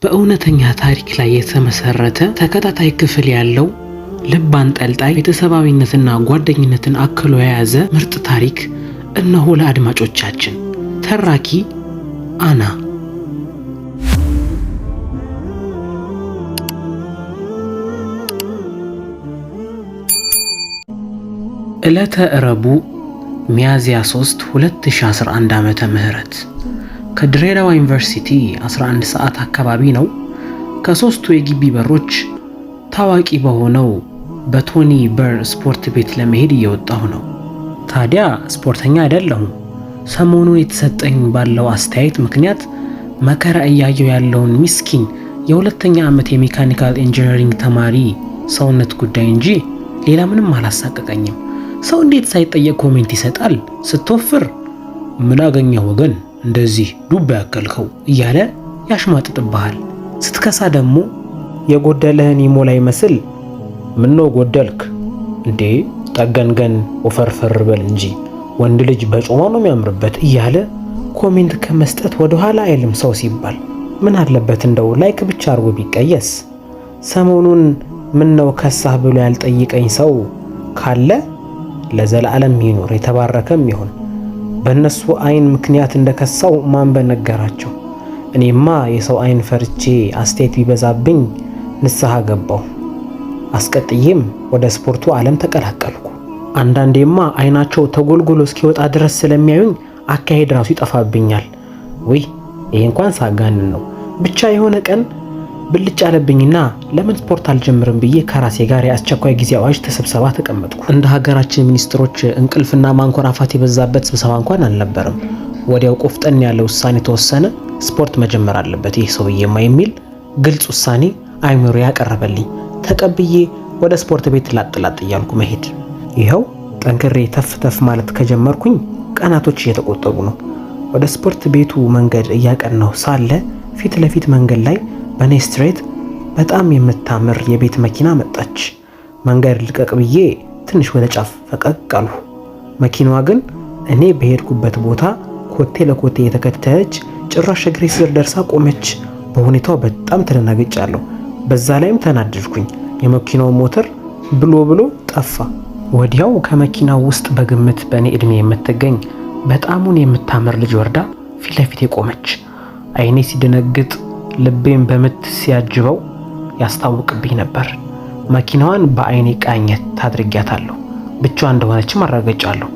በእውነተኛ ታሪክ ላይ የተመሰረተ ተከታታይ ክፍል ያለው ልብ አንጠልጣይ ቤተሰባዊነትና ጓደኝነትን አክሎ የያዘ ምርጥ ታሪክ እነሆ ለአድማጮቻችን። ተራኪ አና። ዕለተ ረቡዕ ሚያዝያ 3 2011 ዓመተ ምህረት ከድሬዳዋ ዩኒቨርሲቲ 11 ሰዓት አካባቢ ነው። ከሶስቱ የግቢ በሮች ታዋቂ በሆነው በቶኒ በር ስፖርት ቤት ለመሄድ እየወጣሁ ነው። ታዲያ ስፖርተኛ አይደለሁም። ሰሞኑን የተሰጠኝ ባለው አስተያየት ምክንያት መከራ እያየው ያለውን ሚስኪን የሁለተኛ ዓመት የሜካኒካል ኢንጂነሪንግ ተማሪ ሰውነት ጉዳይ እንጂ ሌላ ምንም አላሳቀቀኝም። ሰው እንዴት ሳይጠየቅ ኮሜንት ይሰጣል? ስትወፍር ምን አገኘህ ወገን እንደዚህ ዱብ ያከልከው እያለ ያሽማጥጥብሃል። ስትከሳ ደግሞ የጎደለህን ይሞላ ይመስል ምን ነው ጎደልክ እንዴ ጠገንገን ወፈርፈር በል እንጂ ወንድ ልጅ በጮማ ነው የሚያምርበት እያለ ኮሜንት ከመስጠት ወደ ኋላ አይልም። ሰው ሲባል ምን አለበት እንደው ላይክ ብቻ አርጎ ቢቀየስ። ሰሞኑን ምን ነው ከሳህ ብሎ ያልጠይቀኝ ሰው ካለ ለዘላለም ይኖር የተባረከም ይሁን። በእነሱ አይን ምክንያት እንደከሳው ማን በነገራቸው። እኔማ የሰው አይን ፈርቼ አስተያየት ቢበዛብኝ ንስሐ ገባሁ። አስቀጥዬም ወደ ስፖርቱ ዓለም ተቀላቀልኩ። አንዳንዴማ አይናቸው ተጎልጎሎ እስኪወጣ ድረስ ስለሚያዩኝ አካሄድ ራሱ ይጠፋብኛል። ወይ ይሄ እንኳን ሳጋንን ነው። ብቻ የሆነ ቀን ብልጭ አለብኝና ለምን ስፖርት አልጀምርም ብዬ ከራሴ ጋር የአስቸኳይ ጊዜ አዋጅ ተሰብሰባ ተቀመጥኩ። እንደ ሀገራችን ሚኒስትሮች እንቅልፍና ማንኮራፋት የበዛበት ስብሰባ እንኳን አልነበረም። ወዲያው ቆፍጠን ያለ ውሳኔ ተወሰነ። ስፖርት መጀመር አለበት ይህ ሰውዬማ የሚል ግልጽ ውሳኔ አይምሮ ያቀረበልኝ። ተቀብዬ ወደ ስፖርት ቤት ላጥላጥ እያልኩ መሄድ። ይኸው ጠንክሬ ተፍ ተፍ ማለት ከጀመርኩኝ ቀናቶች እየተቆጠሩ ነው። ወደ ስፖርት ቤቱ መንገድ እያቀናሁ ሳለ ፊት ለፊት መንገድ ላይ በኔ ስትሬት በጣም የምታምር የቤት መኪና መጣች። መንገድ ልቀቅ ብዬ ትንሽ ወደ ጫፍ ፈቀቅ አልሁ። መኪናዋ ግን እኔ በሄድኩበት ቦታ ኮቴ ለኮቴ የተከተለች ጭራሽ እግሬ ስር ደርሳ ቆመች። በሁኔታው በጣም ተደናግጫለሁ። በዛ ላይም ተናደድኩኝ። የመኪናው ሞተር ብሎ ጠፋ። ወዲያው ከመኪናው ውስጥ በግምት በእኔ ዕድሜ የምትገኝ በጣሙን የምታምር ልጅ ወርዳ ፊት ለፊቴ ቆመች። አይኔ ሲደነግጥ ልቤን በምት ሲያጅበው ያስታውቅብኝ ነበር። መኪናዋን በአይኔ ቃኘት ታድርጊያታለሁ። ብቻዋ እንደሆነችም አረጋግጫለሁ።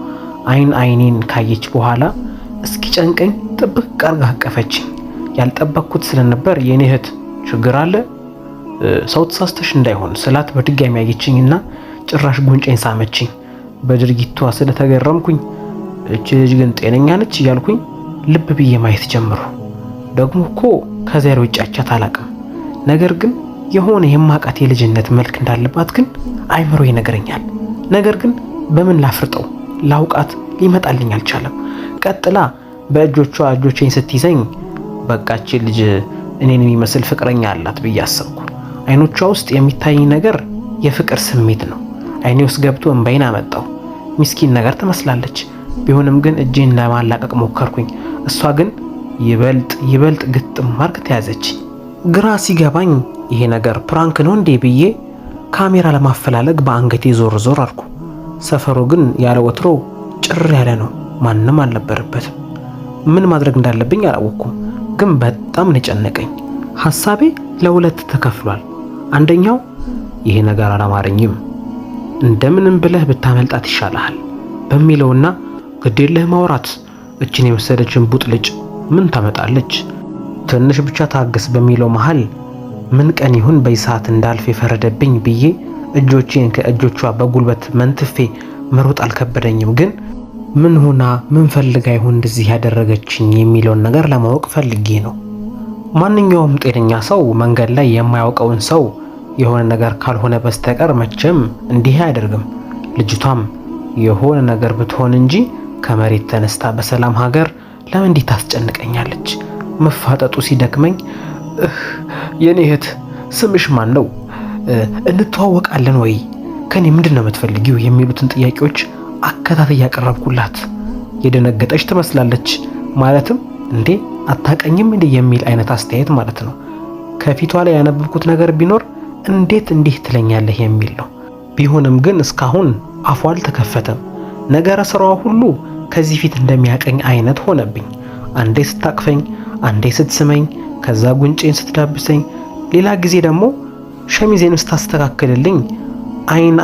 አይኔን ካየች በኋላ እስኪ ጨንቀኝ ጥብቅ አርጋ አቀፈችኝ። ያልጠበቅኩት ስለነበር የኔ እህት ችግር አለ ሰው ተሳስተሽ እንዳይሆን ስላት በድጋሚ ያየችኝና ጭራሽ ጉንጬን ሳመችኝ። በድርጊቷ ስለተገረምኩኝ እቺ ልጅ ግን ጤነኛ ነች እያልኩኝ ልብ ብዬ ማየት ጀመርኩ። ደግሞ እኮ ከዘር ውጭ አቻት አላቅም። ነገር ግን የሆነ የማቃት የልጅነት መልክ እንዳለባት ግን አይምሮ ይነግረኛል። ነገር ግን በምን ላፍርጠው ላውቃት ሊመጣልኝ አልቻለም። ቀጥላ እጆቼን ስትይዘኝ በቃች ልጅ እኔን የሚመስል ፍቅረኛ አላት ብዬ አሰብኩ። አይኖቿ ውስጥ የሚታየኝ ነገር የፍቅር ስሜት ነው። አይኔ ውስጥ ገብቶ እንባይን አመጣው። ምስኪን ነገር ትመስላለች። ቢሆንም ግን እጄን ለማላቀቅ ሞከርኩኝ። እሷ ግን ይበልጥ ግጥም ማርክ ተያዘች። ግራ ሲገባኝ ይሄ ነገር ፕራንክ ነው እንዴ ብዬ ካሜራ ለማፈላለግ በአንገቴ ዞር አልኩ። ሰፈሩ ግን ያለ ወትሮ ጭር ያለ ነው። ማንም አልነበረበትም። ምን ማድረግ እንዳለብኝ አላወኩም። ግን በጣም ነጨነቀኝ። ሐሳቤ ለሁለት ተከፍሏል። አንደኛው ይሄ ነገር አላማረኝም እንደምንም ብለህ ብታመልጣት ይሻላል በሚለውና ግዴለህ ማውራት እችን የመሰለችን ቡጥ ልጅ ምን ታመጣለች ትንሽ ብቻ ታገስ በሚለው መሃል ምን ቀን ይሁን በይሳት እንዳልፍ የፈረደብኝ ብዬ እጆቼን ከእጆቿ በጉልበት መንትፌ መሮጥ አልከበደኝም። ግን ምን ሆና ምን ፈልጋ ይሁን እንደዚህ ያደረገችኝ የሚለውን ነገር ለማወቅ ፈልጌ ነው። ማንኛውም ጤነኛ ሰው መንገድ ላይ የማያውቀውን ሰው የሆነ ነገር ካልሆነ በስተቀር መቼም እንዲህ አያደርግም። ልጅቷም የሆነ ነገር ብትሆን እንጂ ከመሬት ተነስታ በሰላም ሀገር ለምን እንዲህ ታስጨንቀኛለች? መፋጠጡ ሲደክመኝ የኔ እህት ስምሽ ማን ነው? እንተዋወቃለን ወይ? ከኔ ምንድነው የምትፈልጊው? የሚሉትን ጥያቄዎች አከታተል ያቀረብኩላት። የደነገጠች ትመስላለች። ማለትም እንዴ አታቀኝም እንዴ የሚል አይነት አስተያየት ማለት ነው። ከፊቷ ላይ ያነበብኩት ነገር ቢኖር እንዴት እንዲህ ትለኛለህ የሚል ነው። ቢሆንም ግን እስካሁን አፏ አልተከፈተም። ነገረ ስራዋ ሁሉ ከዚህ ፊት እንደሚያቀኝ አይነት ሆነብኝ። አንዴ ስታቅፈኝ፣ አንዴ ስትስመኝ፣ ከዛ ጉንጬን ስትዳብሰኝ፣ ሌላ ጊዜ ደግሞ ሸሚዜን ስታስተካክልልኝ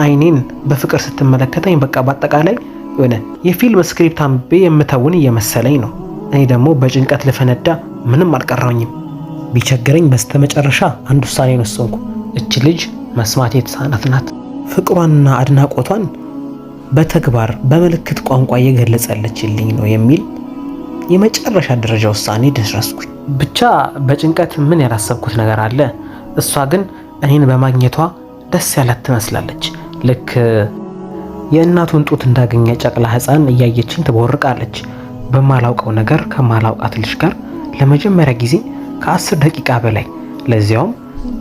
አይኔን በፍቅር ስትመለከተኝ፣ በቃ በአጠቃላይ የሆነ የፊልም ስክሪፕት አንብቤ የምተውን እየመሰለኝ ነው። እኔ ደግሞ በጭንቀት ልፈነዳ ምንም አልቀረኝም። ቢቸግረኝ በስተመጨረሻ አንድ ውሳኔ ወሰንኩ። እች ልጅ መስማት የተሳናት ናት። ፍቅሯንና አድናቆቷን በተግባር በምልክት ቋንቋ እየገለጸለችልኝ ነው የሚል የመጨረሻ ደረጃ ውሳኔ ደረስኩኝ። ብቻ በጭንቀት ምን ያላሰብኩት ነገር አለ። እሷ ግን እኔን በማግኘቷ ደስ ያላት ትመስላለች። ልክ የእናቱን ጡት እንዳገኘ ጨቅላ ሕፃን እያየችኝ ትቦርቃለች። በማላውቀው ነገር ከማላውቃት ልጅ ጋር ለመጀመሪያ ጊዜ ከ10 ደቂቃ በላይ፣ ለዚያውም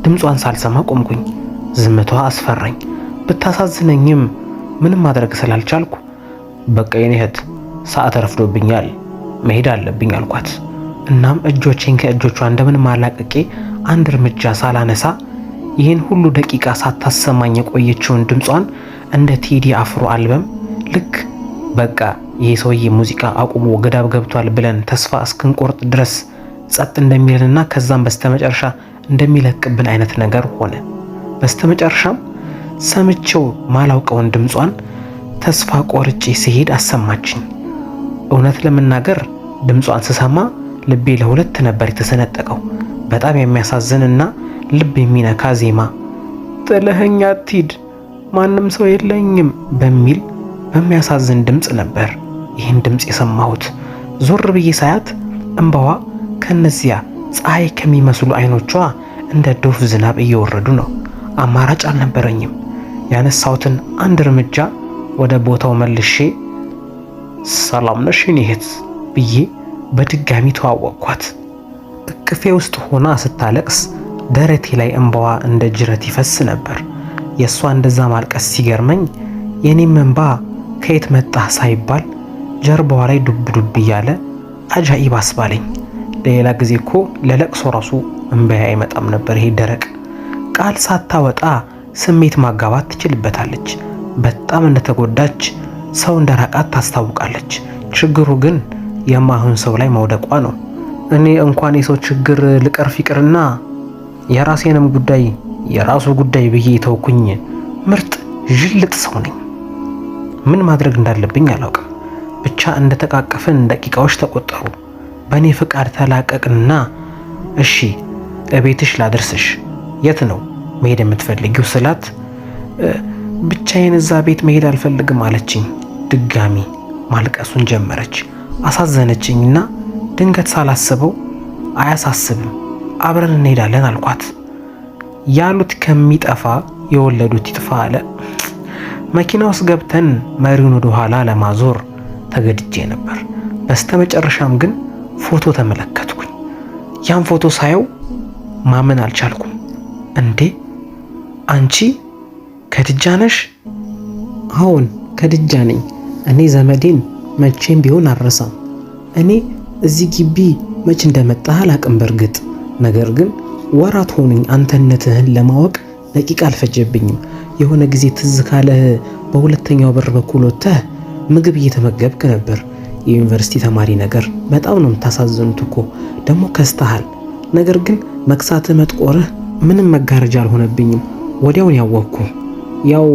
ድምጿን ሳልሰማ ቆምኩኝ። ዝምቷ አስፈራኝ። ብታሳዝነኝም ምንም ማድረግ ስላልቻልኩ በቃ የኔ እህት ሰዓት ረፍዶብኛል፣ መሄድ አለብኝ አልኳት። እናም እጆቼን ከእጆቿ እንደምን ማላቀቄ አንድ እርምጃ ሳላነሳ ይህን ሁሉ ደቂቃ ሳታሰማኝ የቆየችውን ድምጿን እንደ ቴዲ አፍሮ አልበም ልክ በቃ ይሄ ሰውዬ ሙዚቃ አቁሞ ገዳብ ገብቷል ብለን ተስፋ እስክንቆርጥ ድረስ ጸጥ እንደሚልንና ከዛም በስተመጨረሻ እንደሚለቅብን አይነት ነገር ሆነ። በስተመጨረሻም ሰምቼው ማላውቀውን ድምጿን ተስፋ ቆርጬ ሲሄድ አሰማችኝ። እውነት ለመናገር ድምጿን ስሰማ ልቤ ለሁለት ነበር የተሰነጠቀው። በጣም የሚያሳዝንና ልብ የሚነካ ዜማ፣ ጥለኸኝ አትሂድ ማንም ሰው የለኝም በሚል በሚያሳዝን ድምፅ ነበር ይህን ድምፅ የሰማሁት። ዞር ብዬ ሳያት እንባዋ ከነዚያ ፀሐይ ከሚመስሉ አይኖቿ እንደ ዶፍ ዝናብ እየወረዱ ነው። አማራጭ አልነበረኝም። ያነሳሁትን አንድ እርምጃ ወደ ቦታው መልሼ ሰላም ነሽ የኔ እህት ብዬ በድጋሚ ተዋወቅኳት። እቅፌ ውስጥ ሆና ስታለቅስ ደረቴ ላይ እንባዋ እንደ ጅረት ይፈስ ነበር። የእሷ እንደዛ ማልቀስ ሲገርመኝ የኔም እንባ ከየት መጣ ሳይባል ጀርባዋ ላይ ዱብ ዱብ እያለ አጃኢብ አስባለኝ። ሌላ ጊዜ እኮ ለለቅሶ ራሱ እንባዬ አይመጣም ነበር። ይሄ ደረቅ ቃል ሳታወጣ ስሜት ማጋባት ትችልበታለች። በጣም እንደተጎዳች ሰው እንደራቃት ታስታውቃለች። ችግሩ ግን የማይሆን ሰው ላይ መውደቋ ነው። እኔ እንኳን የሰው ችግር ልቀርፍ ይቅርና የራሴንም ጉዳይ የራሱ ጉዳይ ብዬ ተውኩኝ ምርጥ ዥልጥ ሰው ነኝ። ምን ማድረግ እንዳለብኝ አላውቅም። ብቻ እንደተቃቀፍን ደቂቃዎች ተቆጠሩ። በእኔ ፍቃድ ተላቀቅንና እሺ እቤትሽ ላድርስሽ፣ የት ነው መሄድ የምትፈልጊው ስላት ብቻዬን እዛ ቤት መሄድ አልፈልግም አለችኝ። ድጋሚ ማልቀሱን ጀመረች። አሳዘነችኝና ድንገት ሳላስበው አያሳስብም አብረን እንሄዳለን አልኳት። ያሉት ከሚጠፋ የወለዱት ይጥፋ አለ። መኪና ውስጥ ገብተን መሪውን ወደ ኋላ ለማዞር ተገድጄ ነበር። በስተመጨረሻም ግን ፎቶ ተመለከትኩኝ። ያን ፎቶ ሳየው ማመን አልቻልኩም። እንዴ አንቺ ከድጃ ነሽ? አዎን ከድጃ ነኝ። እኔ ዘመዴን መቼም ቢሆን አልረሳም። እኔ እዚህ ግቢ መች እንደመጣህ አላቅም በርግጥ፣ ነገር ግን ወራት ሆኑኝ አንተነትህን ለማወቅ ደቂቃ አልፈጀብኝም። የሆነ ጊዜ ትዝ ካለህ በሁለተኛው በር በኩል ወጥተህ ምግብ እየተመገብክ ነበር። የዩኒቨርሲቲ ተማሪ ነገር በጣም ነው የምታሳዝኑት እኮ ደግሞ ከስተሃል። ነገር ግን መክሳትህ መጥቆርህ ምንም መጋረጃ አልሆነብኝም። ወዲያውን ያወቅኩ ያው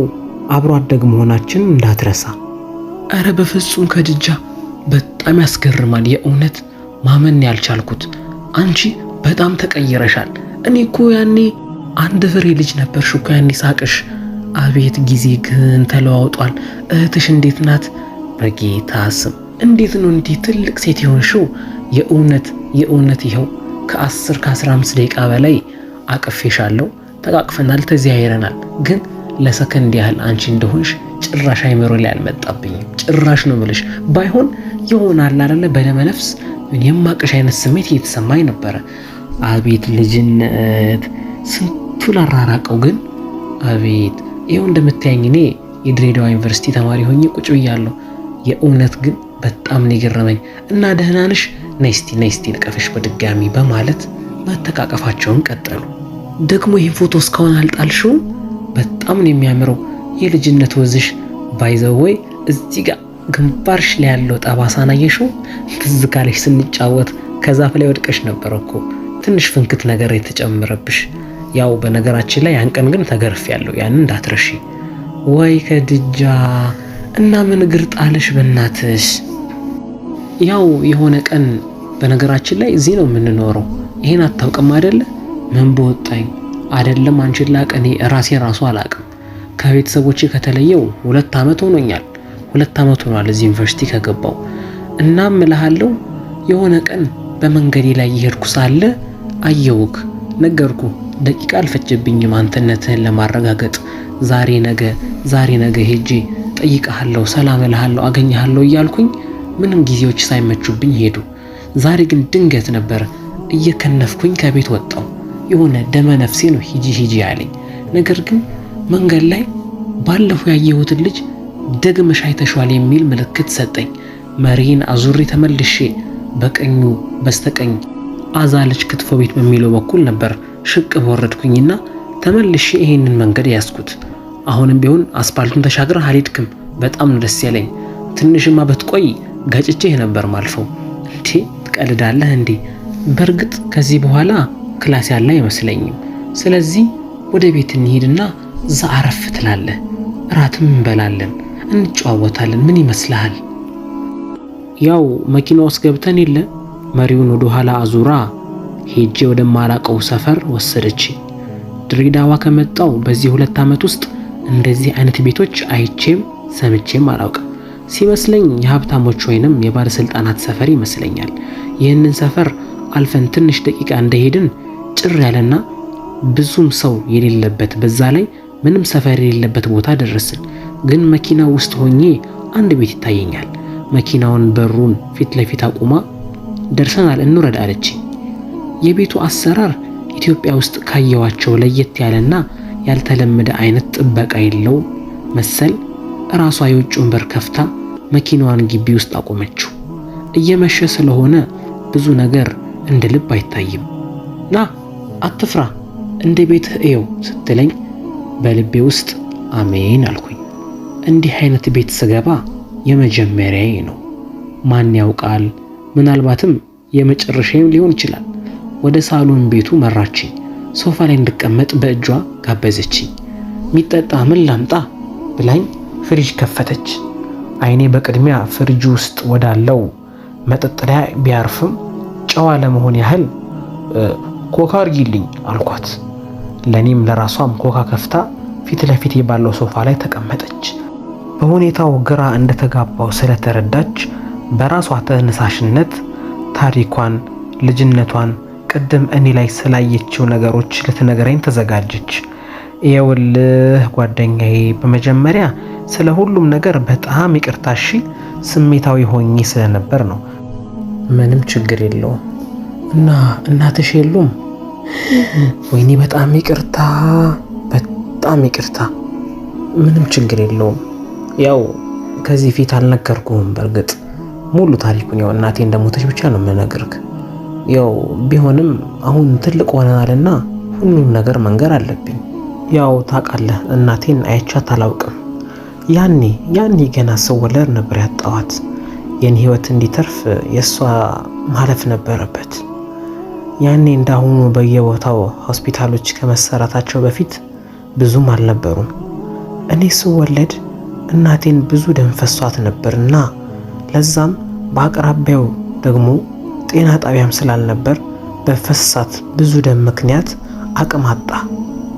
አብሮ አደግ መሆናችን እንዳትረሳ። አረ በፍጹም ከድጃ በጣም ያስገርማል። የእውነት ማመን ያልቻልኩት አንቺ በጣም ተቀይረሻል። እኔ እኮ ያኔ አንድ ፍሬ ልጅ ነበርሽ እኮ ያኔ ሳቅሽ። አቤት ጊዜ ግን ተለዋውጧል። እህትሽ እንዴት ናት? በጌታ ስም እንዴት ነው እንዲህ ትልቅ ሴት የሆንሽው? የእውነት ይኸው ከ15 ደቂቃ በላይ አቅፌሻለሁ፣ ተቃቅፈናል፣ ተዚያይረናል። ግን ለሰከንድ ያህል አንቺ እንደሆንሽ ጭራሽ አይምሮ ላይ አልመጣብኝም። ጭራሽ ነው የምልሽ። ባይሆን ይሆናል አይደለ በደመ ነፍስ የማቅሽ አይነት ስሜት እየተሰማኝ ነበረ። አቤት ልጅነት ስንቱን አራራቀው። ግን አቤት ይኸው እንደምታየኝ እኔ የድሬዳዋ ዩኒቨርሲቲ ተማሪ ሆኜ ቁጭ ብያለሁ። የእውነት ግን በጣም ነው የገረመኝ። እና ደህና ነሽ? ነይ እስቲ ልቀፍሽ በድጋሚ በማለት መተቃቀፋቸውን ቀጠሉ። ደግሞ ይህን ፎቶ እስካሁን አልጣልሽውም? በጣም ነው የሚያምረው። የልጅነት ወዝሽ ባይዘወይ እዚህ ጋር ግንባርሽ ላይ ያለው ጠባሳን አየሽው? ትዝ ካለሽ ስንጫወት ከዛፍ ላይ ወድቀሽ ነበር እኮ ትንሽ ፍንክት ነገር የተጨመረብሽ። ያው በነገራችን ላይ ያን ቀን ግን ተገርፌያለሁ፣ ያንን እንዳትረሺ። ወይ ከድጃ እና ምን እግር ጣልሽ በእናትሽ? ያው የሆነ ቀን በነገራችን ላይ እዚህ ነው የምንኖረው። ይሄን አታውቅም አይደለ? ምን በወጣኝ አይደለም አንቺን ላቅ እኔ ራሴን ራሱ አላቅም። ከቤተሰቦቼ ከተለየው 2 ዓመት ሆኖኛል። 2 ዓመት ሆኗል እዚህ ዩኒቨርሲቲ ከገባው። እናም እልሃለሁ የሆነ ቀን በመንገዴ ላይ እየሄድኩ ሳለ አየውክ፣ ነገርኩ። ደቂቃ አልፈጀብኝም አንተነትህን ለማረጋገጥ። ዛሬ ነገ ሄጄ ጠይቀሃለሁ፣ ሰላም እልሃለሁ፣ አገኘሃለሁ እያልኩኝ ምንም ጊዜዎች ሳይመቹብኝ ሄዱ። ዛሬ ግን ድንገት ነበር እየከነፍኩኝ ከቤት ወጣው። የሆነ ደመ ነፍሴ ነው ሂጂ ያለኝ። ነገር ግን መንገድ ላይ ባለፈው ያየሁትን ልጅ ደግመሽ አይተሻል የሚል ምልክት ሰጠኝ። መሪን አዙሪ ተመልሼ በቀኙ በስተቀኝ አዛለች ክትፎ ቤት በሚለው በኩል ነበር ሽቅብ ወረድኩኝና ተመልሼ ይሄንን መንገድ ያስኩት። አሁንም ቢሆን አስፓልቱን ተሻግረህ አልሄድክም። በጣም ነው ደስ ያለኝ። ትንሽማ በትቆይ ጋጭቼህ ነበር ማልፈው። እንዴ ትቀልዳለህ እንዴ? በእርግጥ ከዚህ በኋላ ክላስ ያለ አይመስለኝም። ስለዚህ ወደ ቤት እንሂድና እዛ አረፍ ትላለህ፣ እራትም እንበላለን፣ እንጨዋወታለን። ምን ይመስልሃል? ያው መኪና ውስጥ ገብተን የለ መሪውን ወደ ኋላ አዙራ ሄጄ ወደማላቀው ሰፈር ወሰደች። ድሬዳዋ ከመጣው በዚህ 2 ዓመት ውስጥ እንደዚህ አይነት ቤቶች አይቼም ሰምቼም አላውቅም። ሲመስለኝ የሀብታሞች ወይንም የባለስልጣናት ሰፈር ይመስለኛል። ይህንን ሰፈር አልፈን ትንሽ ደቂቃ እንደሄድን ጭር ያለና ብዙም ሰው የሌለበት በዛ ላይ ምንም ሰፈር የሌለበት ቦታ ደረስን። ግን መኪናው ውስጥ ሆኜ አንድ ቤት ይታየኛል። መኪናውን በሩን ፊት ለፊት አቁማ ደርሰናል እንውረድ አለች። የቤቱ አሰራር ኢትዮጵያ ውስጥ ካየዋቸው ለየት ያለና ያልተለመደ አይነት ጥበቃ የለው መሰል። ራሷ የውጭውን በር ከፍታ መኪናዋን ግቢ ውስጥ አቆመችው። እየመሸ ስለሆነ ብዙ ነገር እንደ ልብ አይታይም። ና አትፍራ፣ እንደ ቤትህ እየው ስትለኝ በልቤ ውስጥ አሜን አልኩኝ። እንዲህ አይነት ቤት ስገባ የመጀመሪያዬ ነው። ማን ያውቃል፣ ምናልባትም የመጨረሻዬም ሊሆን ይችላል። ወደ ሳሎን ቤቱ መራችኝ። ሶፋ ላይ እንድቀመጥ በእጇ ጋበዘችኝ። ሚጠጣ ምን ላምጣ ብላኝ ፍሪጅ ከፈተች። አይኔ በቅድሚያ ፍሪጅ ውስጥ ወዳለው መጠጥ ላይ ቢያርፍም ጨዋ ለመሆን ያህል ኮካ አርጊልኝ አልኳት። ለኔም ለራሷም ኮካ ከፍታ ፊት ለፊት ባለው ሶፋ ላይ ተቀመጠች። በሁኔታው ግራ እንደተጋባው ስለተረዳች በራሷ ተነሳሽነት ታሪኳን፣ ልጅነቷን፣ ቅድም እኔ ላይ ስላየችው ነገሮች ልትነግረኝ ተዘጋጀች። ይኸውልህ ጓደኛዬ፣ በመጀመሪያ ስለ ሁሉም ነገር በጣም ይቅርታ እሺ። ስሜታዊ ሆኜ ስለነበር ነው። ምንም ችግር የለውም። እና እናትሽ የሉም? ወይኔ በጣም ይቅርታ፣ በጣም ይቅርታ። ምንም ችግር የለውም። ያው ከዚህ ፊት አልነገርኩህም። በእርግጥ ሙሉ ታሪኩን ያው እናቴ እንደሞተች ብቻ ነው የምነግርህ። ያው ቢሆንም አሁን ትልቅ ሆነናልና ሁሉም ነገር መንገር አለብኝ። ያው ታውቃለህ እናቴን አይቻት አላውቅም። ያኔ ገና ስወለድ ነበር ያጣዋት። የኔ ህይወት እንዲተርፍ የሷ ማለፍ ነበረበት። ያኔ እንዳሁኑ በየቦታው ሆስፒታሎች ከመሰራታቸው በፊት ብዙም አልነበሩም። እኔ ስወለድ እናቴን ብዙ ደም ፈሷት ነበርና ለዛም በአቅራቢያው ደግሞ ጤና ጣቢያም ስላልነበር በፈሳት ብዙ ደም ምክንያት አቅም አጣ፣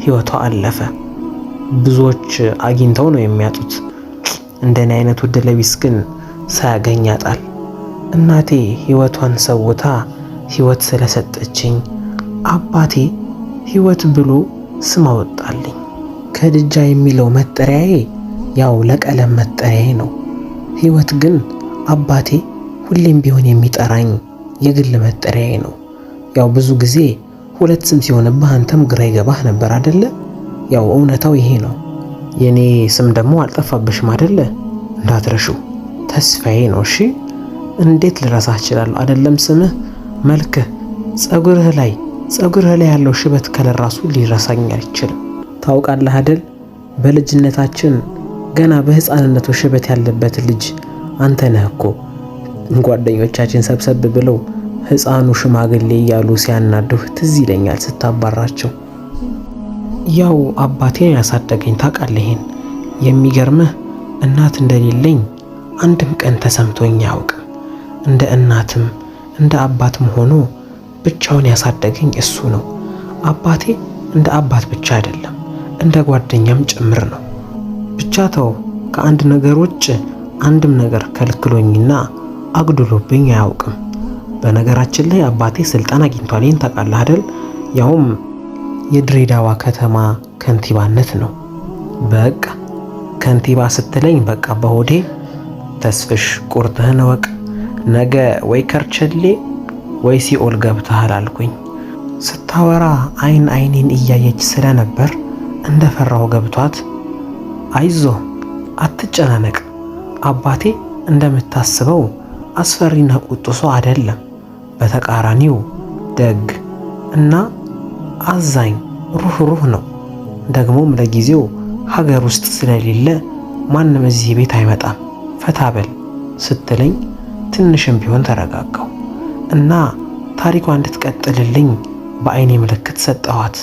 ህይወቷ አለፈ። ብዙዎች አግኝተው ነው የሚያጡት። እንደኔ አይነቱ ድለቢስ ግን ሳያገኝ ያጣል። እናቴ ህይወቷን ሰውታ ህይወት ስለሰጠችኝ አባቴ ህይወት ብሎ ስም አወጣልኝ። ከድጃ የሚለው መጠሪያዬ ያው ለቀለም መጠሪያዬ ነው። ህይወት ግን አባቴ ሁሌም ቢሆን የሚጠራኝ የግል መጠሪያዬ ነው። ያው ብዙ ጊዜ ሁለት ስም ሲሆንብህ አንተም ግራ ይገባህ ነበር አይደለ? ያው እውነታው ይሄ ነው። የኔ ስም ደግሞ አልጠፋብሽም አይደለ? እንዳትረሹ ተስፋዬ ነው። እሺ እንዴት ልረሳህ እችላለሁ? አይደለም ስምህ፣ መልክህ፣ ጸጉርህ ላይ ፀጉርህ ላይ ያለው ሽበት ከለር ራሱ ሊረሳኝ አይችልም። ታውቃለህ አይደል? በልጅነታችን ገና በህፃንነቱ ሽበት ያለበት ልጅ አንተ ነህ እኮ። ጓደኞቻችን ሰብሰብ ብለው ህፃኑ ሽማግሌ እያሉ ሲያናዱህ ትዝ ይለኛል ስታባራቸው። ያው አባቴን ያሳደገኝ ታውቃለህ። ይሄን የሚገርምህ እናት እንደሌለኝ አንድም ቀን ተሰምቶኝ አያውቅም። እንደ እናትም እንደ አባትም ሆኖ ብቻውን ያሳደገኝ እሱ ነው። አባቴ እንደ አባት ብቻ አይደለም እንደ ጓደኛም ጭምር ነው። ብቻ ተው፣ ከአንድ ነገር ውጭ አንድም ነገር ከልክሎኝና አግድሎብኝ አያውቅም። በነገራችን ላይ አባቴ ስልጣን አግኝቷል። ይህን ታውቃለህ አይደል? ያውም የድሬዳዋ ከተማ ከንቲባነት ነው። በቃ ከንቲባ ስትለኝ በቃ በሆዴ ተስፍሽ ቁርጥህን እወቅ፣ ነገ ወይ ከርቸሌ ወይ ሲኦል ገብተሃል አልኩኝ። ስታወራ አይን አይኔን እያየች ስለነበር እንደፈራው ገብቷት አይዞህ አትጨናነቅ፣ አባቴ እንደምታስበው አስፈሪና ቁጡ ሰው አይደለም። በተቃራኒው ደግ እና አዛኝ ሩህሩህ ነው። ደግሞም ለጊዜው ሀገር ውስጥ ስለሌለ ማንም እዚህ ቤት አይመጣም፣ ፈታ በል ስትለኝ ትንሽም ቢሆን ተረጋጋው እና ታሪኳ እንድትቀጥልልኝ በአይኔ ምልክት ሰጠኋት።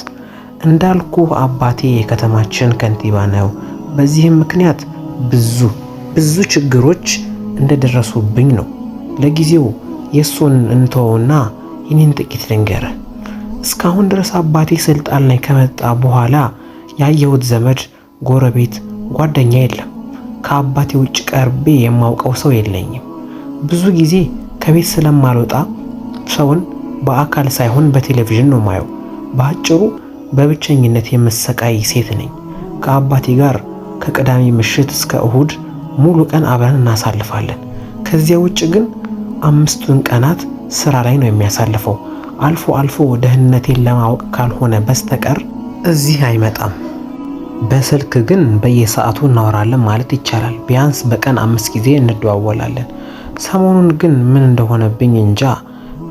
እንዳልኩ አባቴ የከተማችን ከንቲባ ነው። በዚህም ምክንያት ብዙ ችግሮች እንደደረሱብኝ ነው። ለጊዜው የሱን እንተውና የኔን ጥቂት ልንገርህ። እስካሁን ድረስ አባቴ ስልጣን ላይ ከመጣ በኋላ ያየሁት ዘመድ፣ ጎረቤት፣ ጓደኛ የለም። ከአባቴ ውጭ ቀርቤ የማውቀው ሰው የለኝም። ብዙ ጊዜ ከቤት ስለማልወጣ ሰውን በአካል ሳይሆን በቴሌቪዥን ነው ማየው። በአጭሩ በብቸኝነት የምሰቃይ ሴት ነኝ። ከአባቴ ጋር ከቅዳሜ ምሽት እስከ እሁድ ሙሉ ቀን አብረን እናሳልፋለን። ከዚያ ውጭ ግን 5ቱን ቀናት ስራ ላይ ነው የሚያሳልፈው። አልፎ አልፎ ደህንነቴን ለማወቅ ካልሆነ በስተቀር እዚህ አይመጣም። በስልክ ግን በየሰዓቱ እናወራለን ማለት ይቻላል። ቢያንስ በቀን 5 ጊዜ እንደዋወላለን። ሰሞኑን ግን ምን እንደሆነብኝ እንጃ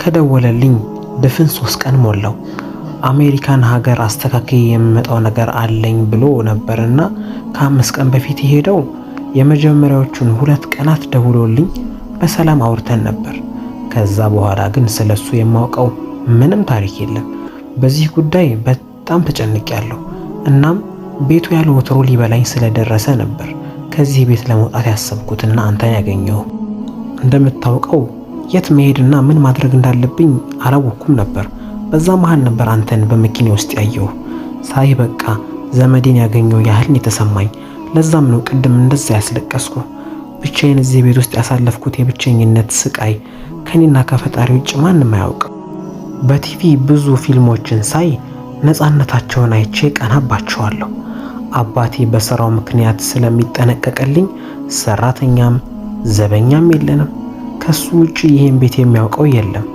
ከደወለልኝ ድፍን 3 ቀን ሞላው። አሜሪካን ሀገር አስተካክዬ የሚመጣው ነገር አለኝ ብሎ ነበርና ከ5 ቀን በፊት የሄደው የመጀመሪያዎቹን 2 ቀናት ደውሎልኝ በሰላም አውርተን ነበር። ከዛ በኋላ ግን ስለሱ የማውቀው ምንም ታሪክ የለም። በዚህ ጉዳይ በጣም ተጨንቄያለሁ። እናም ቤቱ ያለ ወትሮ ሊበላኝ ስለደረሰ ነበር ከዚህ ቤት ለመውጣት ያሰብኩትና አንተን ያገኘው። እንደምታውቀው የት መሄድና ምን ማድረግ እንዳለብኝ አላወኩም ነበር። በዛ መሃል ነበር አንተን በመኪና ውስጥ ያየው። ሳይ በቃ ዘመዴን ያገኘው ያህል የተሰማኝ። ለዛም ነው ቅድም እንደዛ ያስለቀስኩ። ብቻዬን እዚህ ቤት ውስጥ ያሳለፍኩት የብቸኝነት ስቃይ ከኔና ከፈጣሪ ውጭ ማንም አያውቅም። በቲቪ ብዙ ፊልሞችን ሳይ ነፃነታቸውን አይቼ ቀናባቸዋለሁ። አባቴ በስራው ምክንያት ስለሚጠነቀቅልኝ ሰራተኛም ዘበኛም የለንም። ከሱ ውጪ ይሄን ቤት የሚያውቀው የለም።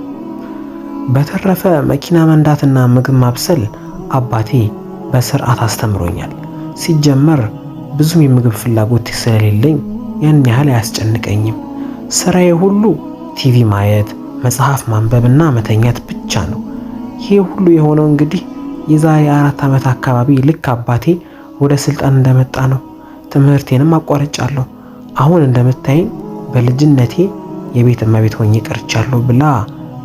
በተረፈ መኪና መንዳትና ምግብ ማብሰል አባቴ በስርዓት አስተምሮኛል። ሲጀመር ብዙም የምግብ ፍላጎት ስለሌለኝ ያን ያህል አያስጨንቀኝም። ስራዬ ሁሉ ቲቪ ማየት፣ መጽሐፍ ማንበብና መተኛት ብቻ ነው። ይሄ ሁሉ የሆነው እንግዲህ የዛሬ 4 ዓመት አካባቢ ልክ አባቴ ወደ ስልጣን እንደመጣ ነው። ትምህርቴንም አቋርጫለሁ። አሁን እንደምታየኝ በልጅነቴ የቤት እመቤት ሆኜ ቀርቻለሁ ብላ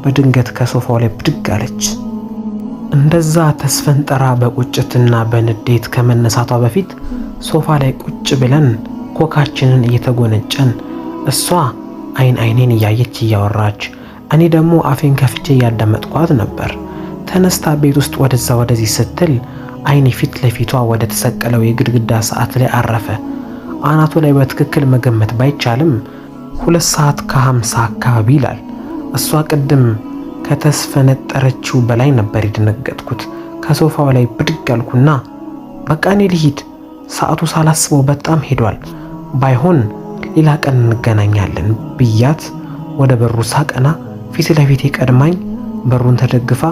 በድንገት ከሶፋው ላይ ብድግ አለች። እንደዛ ተስፈንጠራ በቁጭትና በንዴት ከመነሳቷ በፊት ሶፋ ላይ ቁጭ ብለን ኮካችንን እየተጎነጨን እሷ አይን አይኔን እያየች እያወራች፣ እኔ ደግሞ አፌን ከፍቼ እያዳመጥኳት ነበር። ተነስታ ቤት ውስጥ ወደዛ ወደዚህ ስትል አይኔ ፊት ለፊቷ ወደ ተሰቀለው የግድግዳ ሰዓት ላይ አረፈ። አናቱ ላይ በትክክል መገመት ባይቻልም 2:50 አካባቢ ይላል። እሷ ቅድም ከተስፈነጠረችው በላይ ነበር የደነገጥኩት። ከሶፋው ላይ ብድግ አልኩና በቃ እኔ ልሂድ፣ ሰዓቱ ሳላስበው በጣም ሄዷል፣ ባይሆን ሌላ ቀን እንገናኛለን ብያት ወደ በሩ ሳቀና ፊት ለፊቴ ቀድማኝ በሩን ተደግፋ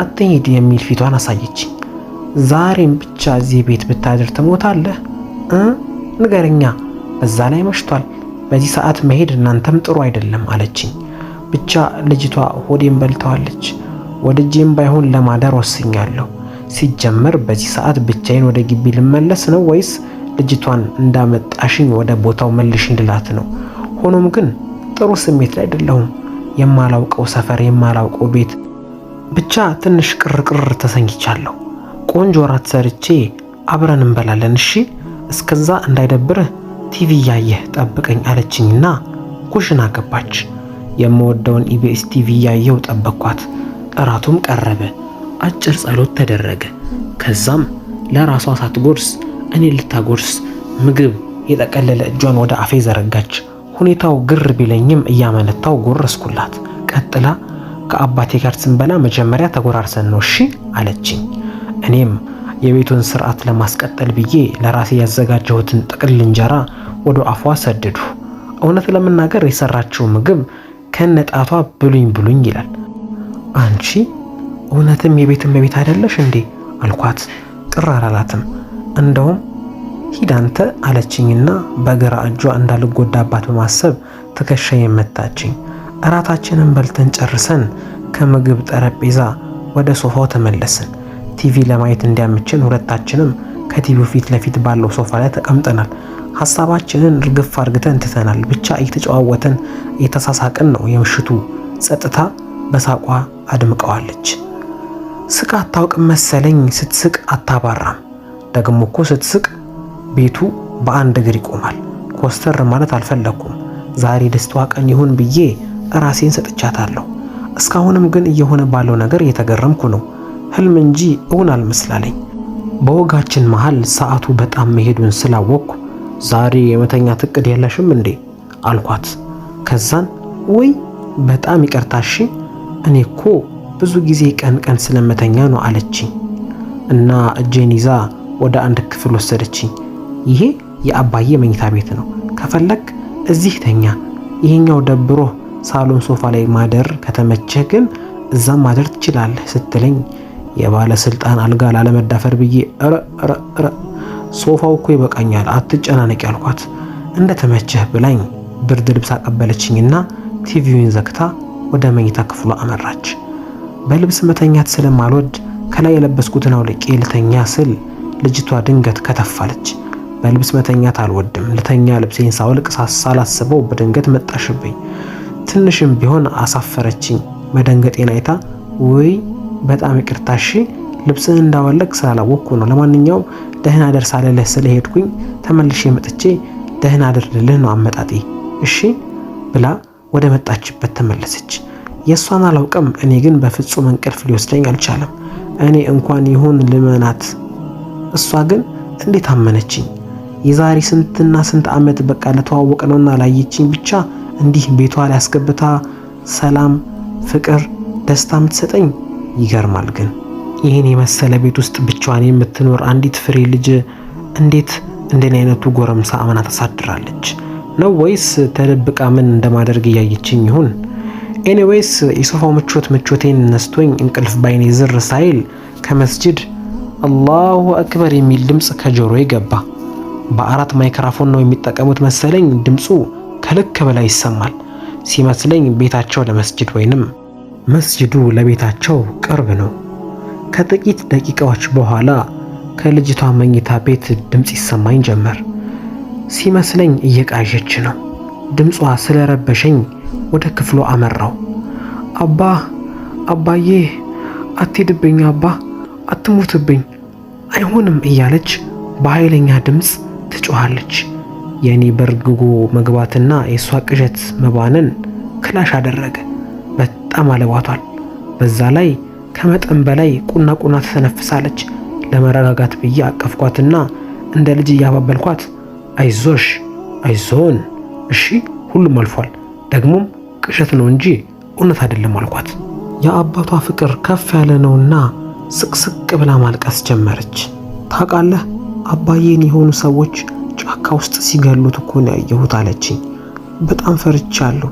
አትሂድ የሚል ፊቷን አሳየች። ዛሬም ብቻ እዚህ ቤት ብታድር ትሞታለህ? ንገረኛ፣ በዛ ላይ መሽቷል፣ በዚህ ሰዓት መሄድ እናንተም ጥሩ አይደለም አለችኝ። ብቻ ልጅቷ ሆዴን በልተዋለች። ወደጄም ባይሆን ለማደር ወስኛለሁ። ሲጀመር በዚህ ሰዓት ብቻዬን ወደ ግቢ ልመለስ ነው ወይስ ልጅቷን እንዳመጣሽኝ ወደ ቦታው መልሽኝ ልላት ነው? ሆኖም ግን ጥሩ ስሜት ላይ አይደለሁም። የማላውቀው ሰፈር፣ የማላውቀው ቤት፣ ብቻ ትንሽ ቅርቅር ተሰኝቻለሁ። ቆንጆ ራት ሰርቼ አብረን እንበላለን እሺ? እስከዛ እንዳይደብርህ ቲቪ ያየህ ጠብቀኝ አለችኝና ኩሽና ገባች። የምወደውን ኢቢኤስ ቲቪ ያየው ጠበቅኳት። እራቱም ቀረበ። አጭር ጸሎት ተደረገ። ከዛም ለራሷ ሳትጎርስ እኔ ልታጎርስ ምግብ የጠቀለለ እጇን ወደ አፌ ዘረጋች። ሁኔታው ግር ቢለኝም እያመነታው ጎረስኩላት። ቀጥላ ከአባቴ ጋር ስንበላ መጀመሪያ ተጎራርሰን ነው እሺ አለችኝ። እኔም የቤቱን ስርዓት ለማስቀጠል ብዬ ለራሴ ያዘጋጀሁትን ጥቅል እንጀራ ወደ አፏ ሰደዱ። እውነት ለመናገር የሰራችው ምግብ ከነጣቷ ብሉኝ ብሉኝ ይላል። አንቺ እውነትም የቤት እመቤት አይደለሽ እንዴ አልኳት። ቅር አላላትም። እንደውም ሂድ አንተ አለችኝና በግራ እጇ እንዳልጎዳባት በማሰብ ትከሻዬን መታችኝ። እራታችንን በልተን ጨርሰን ከምግብ ጠረጴዛ ወደ ሶፋው ተመለስን። ቲቪ ለማየት እንዲያመችን ሁለታችንም ከቲቪው ፊት ለፊት ባለው ሶፋ ላይ ተቀምጠናል። ሐሳባችንን ርግፍ አድርገን ትተናል። ብቻ እየተጨዋወተን እየተሳሳቅን ነው። የምሽቱ ጸጥታ በሳቋ አድምቀዋለች። ስቃ አታውቅም መሰለኝ። ስትስቅ አታባራም። ደግሞ እኮ ስትስቅ ቤቱ በአንድ እግር ይቆማል። ኮስተር ማለት አልፈለኩም። ዛሬ ደስታዋ ቀን ይሁን ብዬ ራሴን ሰጥቻታለሁ። እስካሁንም ግን እየሆነ ባለው ነገር እየተገረምኩ ነው። ህልም እንጂ እውን አልመስላለኝ። በወጋችን መሃል ሰዓቱ በጣም መሄዱን ስላወቅኩ ዛሬ የመተኛት እቅድ የለሽም እንዴ አልኳት። ከዛን ወይ በጣም ይቅርታሽ እኔ እኮ ብዙ ጊዜ ቀን ቀን ስለመተኛ ነው አለችኝ እና እጄን ይዛ ወደ አንድ ክፍል ወሰደችኝ። ይሄ የአባዬ መኝታ ቤት ነው። ከፈለክ እዚህ ተኛ፣ ይሄኛው ደብሮ ሳሎን ሶፋ ላይ ማደር ከተመቸህ ግን እዛም ማደር ትችላለህ ስትለኝ የባለስልጣን አልጋ ላለመዳፈር ብዬ ኧረ ሶፋው እኮ ይበቃኛል አትጨናነቂ ያልኳት። እንደተመቸህ ብላኝ ብርድ ልብስ አቀበለችኝና ቲቪውን ዘግታ ወደ መኝታ ክፍሏ አመራች። በልብስ መተኛት ስለማልወድ ከላይ የለበስኩትን አውልቄ ልተኛ ስል ልጅቷ ድንገት ከተፋለች። በልብስ መተኛት አልወድም። ልተኛ ልብሴን ሳወልቅ ሳላስበው በድንገት መጣሽብኝ። ትንሽም ቢሆን አሳፈረችኝ። መደንገጤን አይታ ወይ በጣም ይቅርታሽ ልብስህን እንዳወለቅ ስላላወቅኩ ነው። ለማንኛውም ደህና ደርሳለህ ስለሄድኩኝ ተመልሼ መጥቼ ደህና ደርልልህ ነው አመጣጤ እሺ ብላ ወደ መጣችበት ተመለሰች። የሷን አላውቅም። እኔ ግን በፍጹም እንቅልፍ ሊወስደኝ አልቻለም። እኔ እንኳን ይሁን ልመናት፣ እሷ ግን እንዴት አመነችኝ? የዛሬ ስንትና ስንት ዓመት በቃ ለተዋወቅ ነውና ላየችኝ ብቻ እንዲህ ቤቷ ላይ አስገብታ ሰላም፣ ፍቅር፣ ደስታ የምትሰጠኝ ይገርማል። ግን ይህን የመሰለ ቤት ውስጥ ብቻዋን የምትኖር አንዲት ፍሬ ልጅ እንዴት እንደኔ አይነቱ ጎረምሳ አመና ታሳድራለች ነው? ወይስ ተደብቃ ምን እንደማደርግ እያየችኝ ይሁን? ኤኒዌይስ የሶፋው ምቾቴን ነስቶኝ እንቅልፍ ባይኔ ዝር ሳይል ከመስጂድ አላሁ አክበር የሚል ድምጽ ከጆሮዬ ገባ። በአራት ማይክሮፎን ነው የሚጠቀሙት መሰለኝ። ድምጹ ከልክ በላይ ይሰማል። ሲመስለኝ ቤታቸው ለመስጂድ ወይንም መስጂዱ ለቤታቸው ቅርብ ነው። ከጥቂት ደቂቃዎች በኋላ ከልጅቷ መኝታ ቤት ድምጽ ይሰማኝ ጀመር። ሲመስለኝ እየቃዠች ነው። ድምጿ ስለረበሸኝ ወደ ክፍሉ አመራው። አባዬ አትሄድብኝ፣ አባ አትሞትብኝ፣ አይሆንም እያለች በኃይለኛ ድምጽ ትጮኻለች። የኔ በርግጎ መግባትና የሷ ቅዠት መባነን ክላሽ አደረገ። በጣም አለባቷል። በዛ ላይ ከመጠን በላይ ቁና ተተነፍሳለች። ለመረጋጋት ብዬ አቀፍኳትና እንደ ልጅ እያባበልኳት አይዞሽ አይዞን፣ እሺ ሁሉም አልፏል፣ ደግሞም ቅዠት ነው እንጂ እውነት አይደለም አልኳት። የአባቷ ፍቅር ከፍ ያለ ነውና ስቅስቅ ብላ ማልቀስ ጀመረች። ታውቃለህ አባዬን የሆኑ ሰዎች ጫካ ውስጥ ሲገሉት እኮ ነው ያየሁት አለችኝ። በጣም ፈርቻለሁ።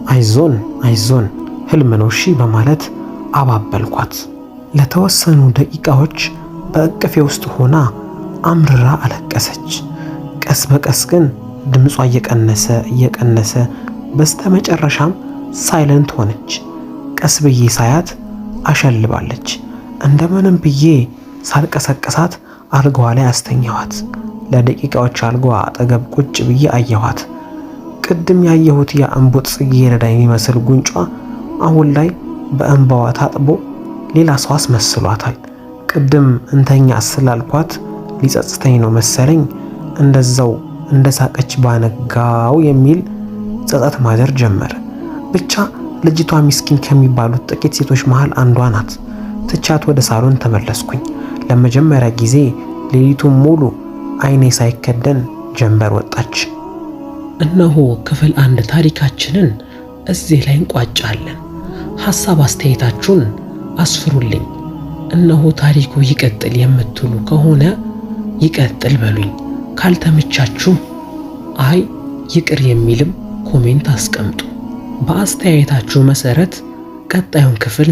አይዞን ህልም ነው እሺ በማለት አባበልኳት። ለተወሰኑ ደቂቃዎች በእቅፌ ውስጥ ሆና አምርራ አለቀሰች። ቀስ በቀስ ግን ድምጿ እየቀነሰ በስተመጨረሻም ሳይለንት ሆነች። ቀስ ብዬ ሳያት አሸልባለች። እንደምንም ብዬ ሳልቀሰቅሳት አልጋዋ ላይ አስተኛኋት። ለደቂቃዎች አልጋዋ አጠገብ ቁጭ ብዬ አየኋት። ቅድም ያየሁት ያ እንቡጥ ጽጌረዳ የሚመስል ጉንጯ አሁን ላይ በእንባዋ ታጥቦ ሌላ ሰው አስመስሏታል። ቅድም እንተኛ ስላልኳት ሊጸጽተኝ ነው መሰለኝ እንደዛው እንደሳቀች ባነጋው የሚል ጸጸት ማደር ጀመረ። ብቻ ልጅቷ ሚስኪን ከሚባሉት ጥቂት ሴቶች መሃል አንዷ ናት። ትቻት ወደ ሳሎን ተመለስኩኝ። ለመጀመሪያ ጊዜ ሌሊቱን ሙሉ አይኔ ሳይከደን ጀንበር ወጣች። እነሆ ክፍል 1 ታሪካችንን እዚህ ላይ እንቋጫለን። ሐሳብ አስተያየታችሁን አስፍሩልኝ። እነሆ ታሪኩ ይቀጥል የምትሉ ከሆነ ይቀጥል በሉኝ። ካልተመቻችሁ አይ ይቅር የሚልም ኮሜንት አስቀምጡ። በአስተያየታችሁ መሰረት ቀጣዩን ክፍል